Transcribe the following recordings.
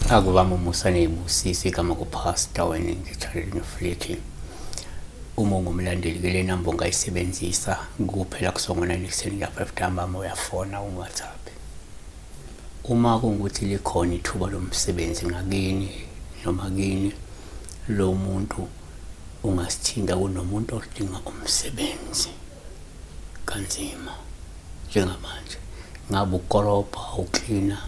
Akuvama umusa nebusisi igama kupastor wena ngitshayela Flicky. Uma ungumlandeli ke le number ungayisebenzisa kuphela kusongo 995 ntambama uyafona uWhatsApp. Uma kungukuthi likhona ithuba lomsebenzi ngakini noma kini lo muntu ungasithinta kunomuntu odinga umsebenzi kanzima njengamanje ngabe ukorobha ucleaner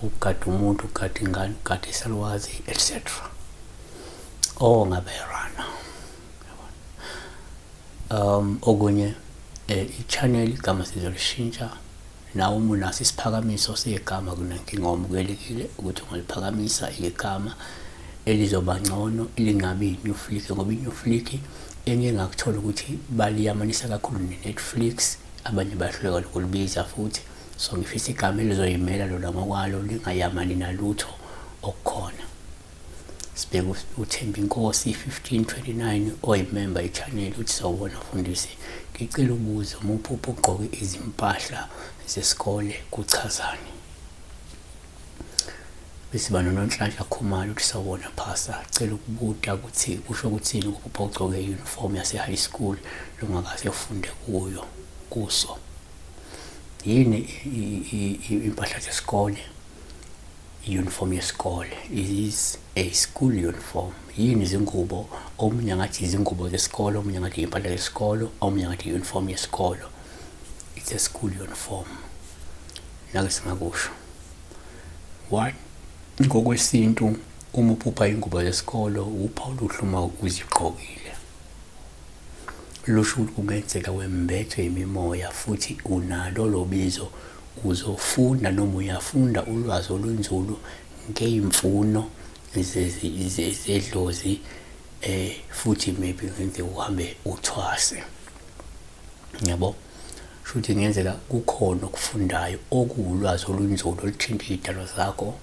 ukugada umuntu ukugada ingane ukugada isalwazi etc. Ngabe rana okunye i-channel igama sizolishintsha nawe uma unaso isiphakamiso segama kunenkinga omukelekile ukuthi ungaliphakamisa igama elizoba ngcono lingabi iNew Flicky ngoba iNew Flicky engeke ngakuthola ukuthi baliyamanisa kakhulu neNetflix abanye bayahluleka ukulibiza futhi so ngifisa igama elizoyimela lona ngokwalo lingayamani nalutho okukhona. Sibeke uThembi Nkosi 1529 oyimember ichannel uthi sawubona mfundisi ngicela ubuze umphupho ugqoke izimpahla zesikole kuchazani. Bese banonhlanhla Khumalo uthi sawubona phasa cela ukubuta ukuthi kusho ukuthini umphupho ugqoke uniform yase high school longakaze ufunde kuso. Yini impahla zesikole uniform yesikole is a school uniform. Yini izingubo omunye ngathi izingubo zesikole omunye ngathi impahla zesikole omunye ngathi uniform yesikole. It's a school uniform. Nake singakusho 1 ngokwesintu uma uphupha ingubo zesikole uphawu luhluma uzigqokile lusho ukuthi kungenzeka wembethwe imimoya futhi unalo lobizo uzofunda noma uyafunda ulwazi olunzulu ngeimfuno zedlozi futhi maybe ngeke uhambe uthwase yabo futhi ngenzeka kukhona okufundayo okuwulwazi olunzulu oluthinta izidalo zakho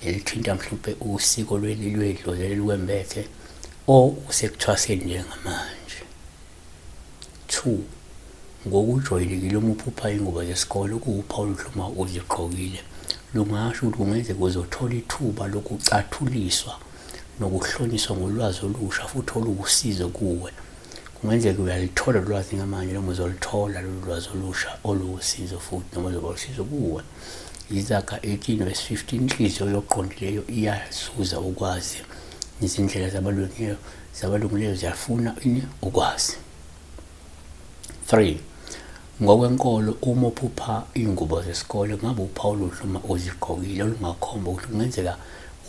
elithinta mhlawumbe usiko lwedlozi eliwembethe usekuthwaseni njengamanje. 2 ngokujwayelekile uma uphupha ingubo zesikole kuwuphawu luhluma uzigqokile lungasho ukuthi kungenzeka uzothola ithuba lokucathuliswa nokuhlonyiswa ngolwazi olusha futhi oluwusizo kuwe. Kungenzeka uyalithola ulwazi ngamanje noma uzolithola lolwazi olusha oluwusizo futhi noma uzoba usizo kuwe. Izaga 18:15 inhliziyo yoqondileyo iyasuza ukwazi izindlela zabalungileyo ziyafuna ukwazi. 3 ngokwenkolo uma uphupha ingubo zesikole ngabe uphawu luhluma uzigqokile olungakhomba ukuthi kungenzeka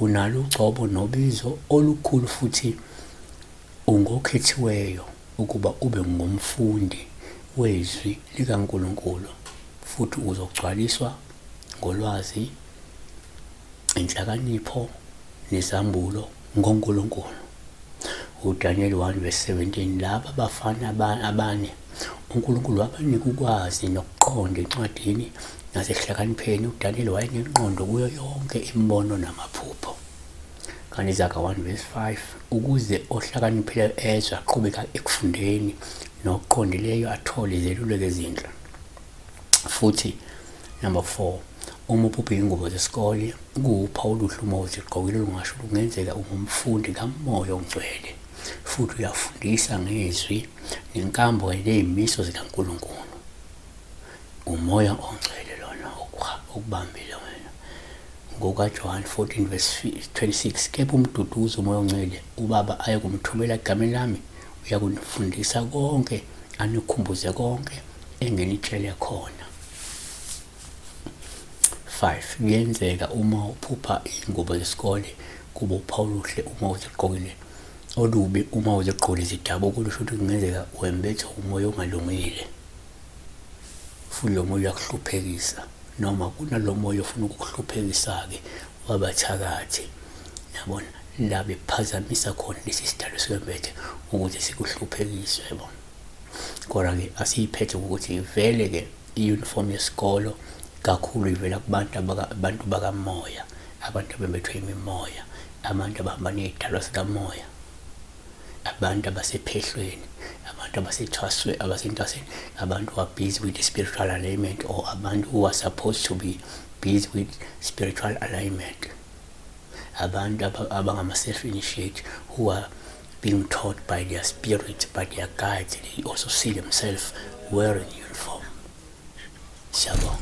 unalo ugcobo nobizo olukhulu futhi ungokhethiweyo ukuba ube ngumfundi wezwi likaNkulunkulu futhi uzogcwaliswa ngolwazi inhlakanipho nezambulo ngoNkulunkulu. uDaniel 1:17 laba abafana abane uNkulunkulu wabanika ukwazi nokuqonda encwadini nasehlakanipheni. uDaniel wayenengqondo kuyo yonke imibono namaphupho. Kanti Izaga 1:5 ukuze ohlakaniphile ezwe aqhubeka ekufundeni nokuqondileyo athole izeluleko ezinhle. Futhi number 4 uma uphupha ingubo zesikole kuwuphawu luhluma uzigqokile lungasho kungenzeka ungumfundi kaMoya oNgcwele futhi uyafundisa ngezwi nenkambo nezimiso zikaNkulunkulu. uMoya oNgcwele lona okubambile wena. ngokaJohn 14:26 kepha umduduzo uMoya oNgcwele uBaba ayekumthumela egameni lami uyakunifundisa konke anikhumbuze konke engenitshele khona. 5 kuyenzeka uma uphupha ingubo zesikole kuba uphawu luhle uma uzigqokile olubi uma uzigqokile izidabuko kusho ukuthi kungenzeka wembethe umoya ongalungile futhi lo moya uyakuhluphekisa noma kunalo moya ofuna ukuhluphekisa-ke wabathakathi yabona la bephazamisa khona lesi sidalo sikwembethe ukuze sikuhluphekiswe yabona. Kodwa-ke asiyiphethe ukuthi vele-ke i-uniform yesikolo kakhulu ivela kubantu bakamoya abantu abembethwe imimoya abantu abahamba nezidalwa zikamoya abantu abasephehlweni abantu abasethwaswe abasentaseni abantu who are busy with the spiritual alignment or abantu who are supposed to be busy with spiritual alignment. abantu abangama-self-initiate who are being taught by their spirit, by their guides. They also see themselves wearing uniform. Shalom.